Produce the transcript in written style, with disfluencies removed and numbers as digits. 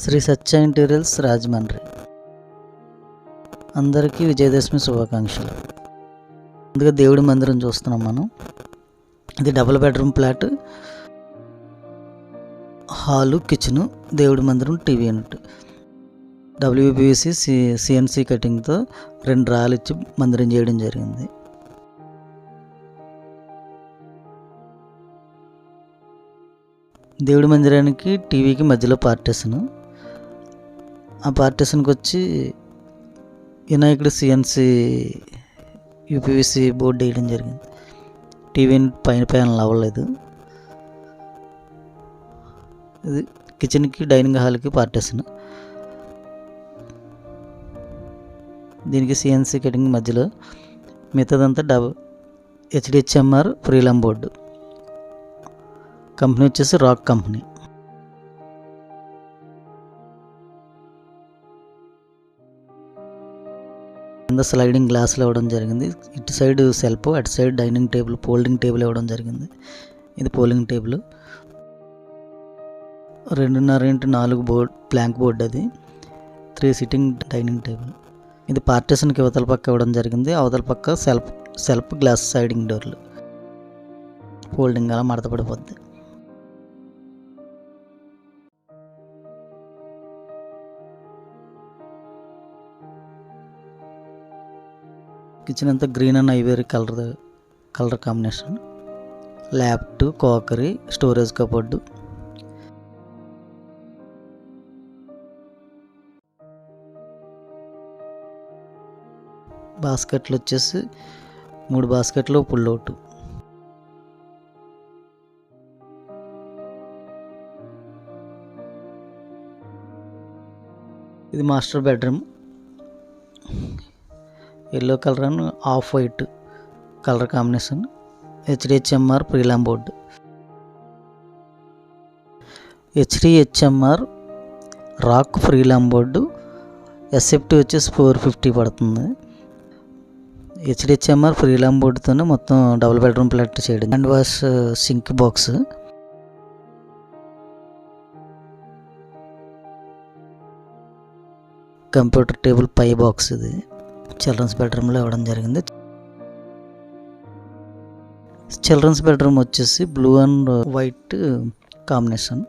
శ్రీ సత్య ఇంటీరియల్స్ రాజమండ్రి. అందరికీ విజయదశమి శుభాకాంక్షలు. ముందుగా దేవుడి మందిరం చూస్తున్నాం మనం. ఇది double bedroom flat, hall, kitchen, దేవుడి మందిరం, టీవీ యూనిట్. WPVC CNC కటింగ్తో 2 రాళ్ళు ఇచ్చి మందిరం చేయడం జరిగింది. దేవుడి మందిరానికి టీవీకి మధ్యలో పార్టీషన్. ఆ పార్టీషన్కి వచ్చి వినాయకుడు CNC UPVC బోర్డు వేయడం జరిగింది. టీవీ పైన ప్యానల్ అవ్వలేదు. ఇది కిచెన్కి, డైనింగ్ హాల్కి పార్టీషన్. దీనికి CNC కటింగ్ మధ్యలో, మిగతాదంతా HDHMR ఫ్రీలామ్ బోర్డు. కంపెనీ వచ్చేసి రాక్ కంపెనీ. కింద స్లైడింగ్ గ్లాసులు ఇవ్వడం జరిగింది. ఇటు సైడ్ సెల్ఫ్, అటు side dining table, folding table ఇవ్వడం జరిగింది. ఇది folding table. 2.5x4 board, plank board. అది 3 సిట్టింగ్ డైనింగ్ టేబుల్. ఇది పార్టీషన్కి అవతల పక్క ఇవ్వడం జరిగింది. అవతల పక్క సెల్ఫ్ గ్లాస్ సైడింగ్ డోర్లు. ఫోల్డింగ్ అలా మడత పడిపోద్ది. కిచెన్ అంతా green and ivory colour combination. ల్యాప్ట్, కాకరీ, స్టోరేజ్ కబోర్డు. బాస్కెట్లు వచ్చేసి 3 బాస్కెట్లు, పుల్అవుట్. ఇది master bedroom. Yellow colour and off white colour combination. HDHMR prelam board. HDHMR rock prelam board. SFT వచ్చేసి 450 పడుతుంది. HDHMR ఫ్రీలామ్ బోర్డుతోనే మొత్తం డబుల్ బెడ్రూమ్ ఫ్లాట్ చేయడం. Hand wash sink box. Computer table పై బాక్స్. ఇది చిల్డ్రన్స్ బెడ్రూమ్లో ఇవ్వడం జరిగింది. చిల్డ్రన్స్ బెడ్రూమ్ వచ్చేసి బ్లూ అండ్ వైట్ కాంబినేషన్.